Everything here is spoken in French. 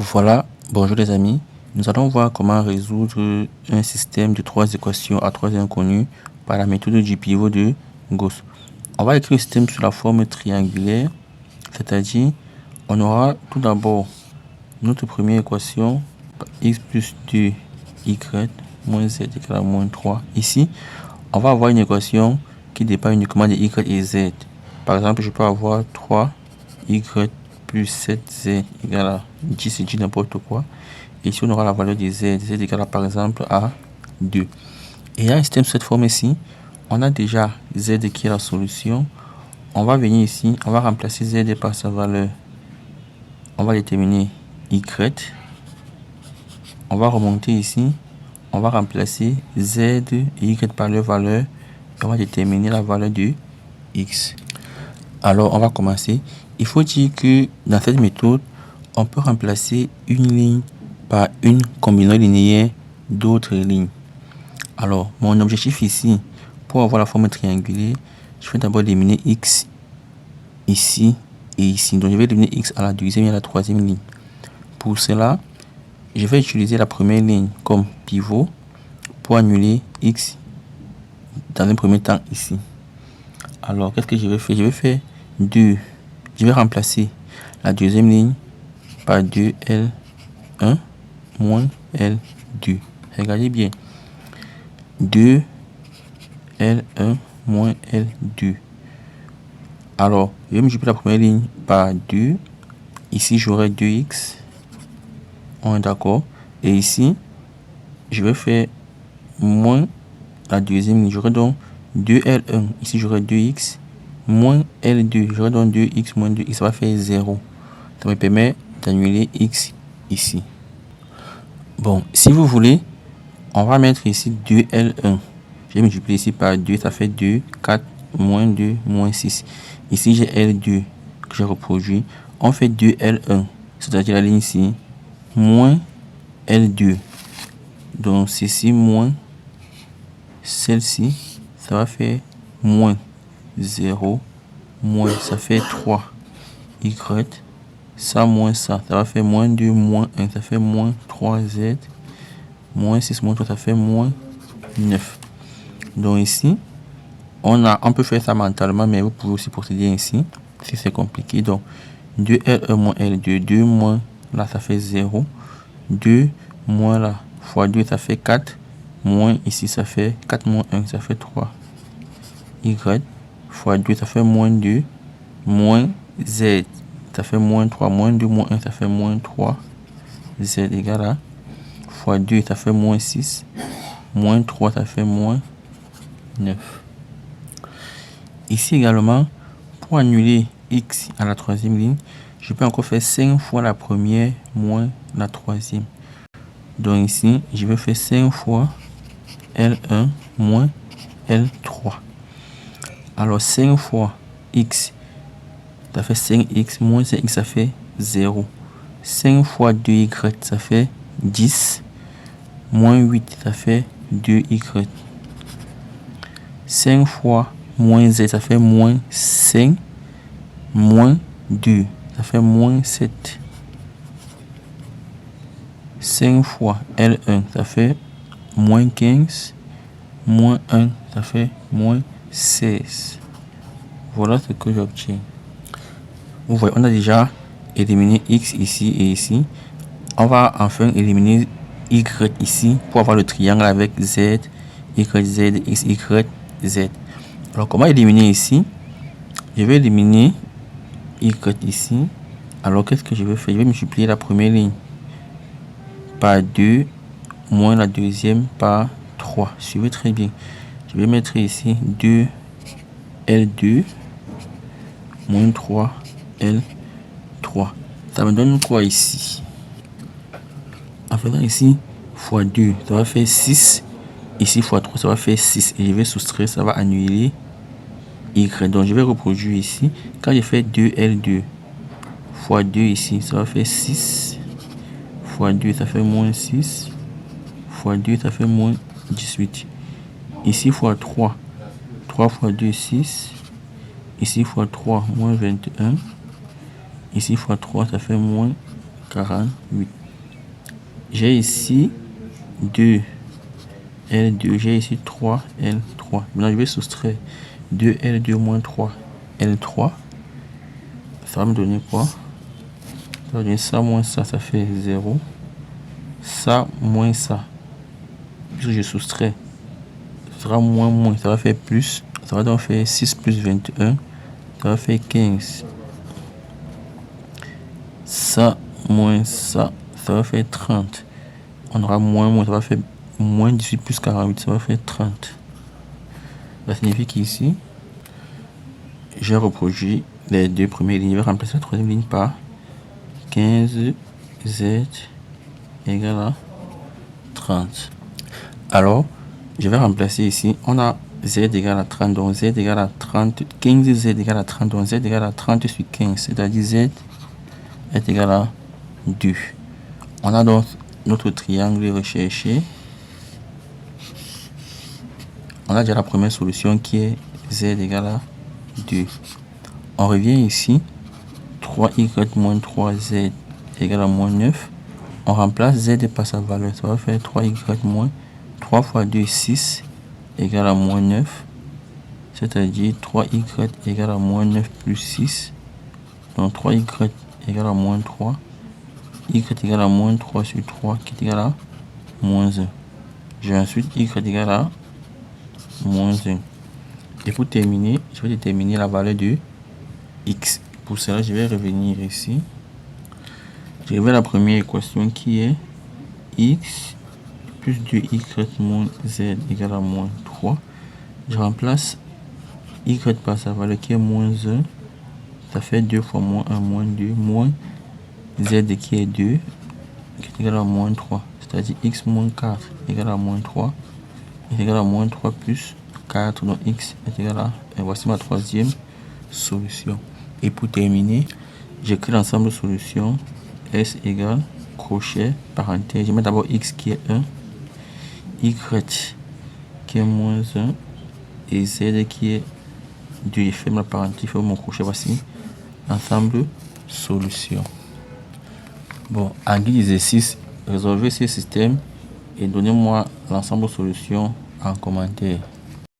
Voilà, bonjour les amis. Nous allons voir comment résoudre un système de 3 équations à 3 inconnus par la méthode du pivot de Gauss. On va écrire le système sous la forme triangulaire, c'est-à-dire on aura tout d'abord notre première équation, x plus 2y moins z égale à moins 3. Ici, on va avoir une équation qui dépend uniquement de y et z. Par exemple, je peux avoir 3y plus 7z égale à 10, c'est dit n'importe quoi. Et ici, on aura la valeur de z égale à, par exemple, à 2. Et il y a un système sous cette forme ici. On a déjà z qui est la solution. On va venir ici, on va remplacer z par sa valeur. On va déterminer y. On va remonter ici. On va remplacer z et y par leur valeur. Et on va déterminer la valeur de x. Alors, on va commencer. Il faut dire que dans cette méthode, on peut remplacer une ligne par une combinaison linéaire d'autres lignes. Alors, mon objectif ici, pour avoir la forme triangulaire, je vais d'abord éliminer x ici et ici. Donc, je vais éliminer x à la deuxième et à la troisième ligne. Pour cela, je vais utiliser la première ligne comme pivot pour annuler x dans un premier temps ici. Alors, qu'est-ce que je vais faire? Je vais faire 2. Je vais remplacer la deuxième ligne par 2L1 moins L2. Regardez bien. 2L1 moins L2. Alors, je vais multiplier la première ligne par 2. Ici, j'aurai 2x. On est d'accord. Et ici, je vais faire moins la deuxième ligne. J'aurai donc 2L1. Ici, j'aurai 2x moins L2. J'aurai donc 2x moins 2x. Ça va faire 0. Ça me permet d'annuler x ici. Bon, si vous voulez, on va mettre ici 2L1. Je vais multiplier ici par 2. Ça fait 2, 4, moins 2, moins 6. Ici, j'ai L2 que j'ai reproduit. On fait 2L1, c'est-à-dire la ligne ici, moins L2. Donc, ceci moins celle-ci, ça va faire moins 0, moins, ça fait 3. Y, ça moins ça va faire moins 2, moins 1, ça fait moins 3z, moins 6, moins 3, ça fait moins 9. Donc ici, on peut faire ça mentalement, mais vous pouvez aussi procéder ainsi, si c'est compliqué. Donc, 2L1 moins L2, 2 moins là, ça fait 0. 2 moins là, fois 2, ça fait 4. Moins ici, ça fait 4 moins 1, ça fait 3. Y fois 2, ça fait moins 2. Moins z, ça fait moins 3. Moins 2, moins 1, ça fait moins 3. Z égale à fois 2, ça fait moins 6. Moins 3, ça fait moins 9. Ici également, pour annuler x à la troisième ligne, je peux encore faire 5 fois la première moins la troisième. Donc ici, je vais faire 5 fois L1 moins L3. Alors 5 fois x, ça fait 5x, moins 5x, ça fait 0. 5 fois 2y, ça fait 10. Moins 8, ça fait 2y. 5 fois moins z, ça fait moins 5. Moins 2, ça fait moins 7. 5 fois L1, ça fait moins 15. Moins 1, ça fait moins 16. Voilà ce que j'obtiens. Vous voyez, on a déjà éliminé x ici et ici. On va enfin éliminer y ici pour avoir le triangle avec z, yz, x, y, z. Alors, comment éliminer ici? Je vais éliminer y ici. Alors, qu'est-ce que je vais faire? Je vais multiplier la première ligne par 2, moins la deuxième par 3. Suivez très bien. Je vais mettre ici 2L2 moins 3L3. Ça me donne quoi ici? En faisant ici fois 2, ça va faire 6. Ici fois 3, ça va faire 6. Et je vais soustraire, ça va annuler y. Donc je vais reproduire ici. Quand je fais 2L2 fois 2 ici, ça va faire 6. Fois 2, ça fait moins 6. Fois 2, ça fait moins 18. Ici fois 3. 3 fois 2, 6. Ici fois 3, moins 21. Ici fois 3, ça fait moins 48. J'ai ici 2 L2, j'ai ici 3 L3. Maintenant, je vais soustraire 2 L2 moins 3 L3. Ça va me donner quoi? Ça va donner ça moins ça, ça fait 0. Ça moins ça. Puisque je soustrais, ça sera moins, ça va faire plus. Ça va donc faire 6 plus 21. Ça va faire 15. Ça moins ça, ça va faire 30. On aura moins, ça va faire moins 18 plus 48, ça va faire 30. Ça signifie qu'ici, j'ai reproduit les deux premières lignes. Je vais remplacer la troisième ligne par 15Z égale à 30. Alors, je vais remplacer ici. On a Z égale à 30, donc Z égale à 30. 15Z égale à 30, donc Z égale à 30 sur 15. C'est-à-dire Z est égal à 2. On a donc notre triangle recherché. On a déjà la première solution qui est Z égale à 2. On revient ici. 3y moins 3z égale à moins 9. On remplace z par sa valeur. Ça va faire 3y moins 3 fois 2, 6 égale à moins 9. C'est-à-dire 3y égale à moins 9 plus 6. Donc 3y égale à moins 3. Y égale à moins 3 sur 3 qui est égal à moins 1. J'ai ensuite y égale à moins 1. Et pour terminer, je vais déterminer la valeur de x. Pour cela, je vais revenir ici. Je vais la première équation qui est x plus 2y moins z égale à moins 3. Je remplace y par sa valeur qui est moins 1. Ça fait 2 fois moins 1 moins 2 moins z qui est 2 qui est égal à moins 3. C'est-à-dire x moins 4 égale à moins 3 est égal à moins 3 plus 4. Donc x est égal à... Et voici ma troisième solution. Et pour terminer, j'écris l'ensemble de solutions. S égale, crochet, parenthèse. Je mets d'abord x qui est 1, y qui est moins 1 et z qui est 2. Je ferme la parenthèse, je ferme mon crochet. Voici l'ensemble solution. Bon, en guide d'exercice, résolvez ce système et donnez-moi l'ensemble de solutions en commentaire.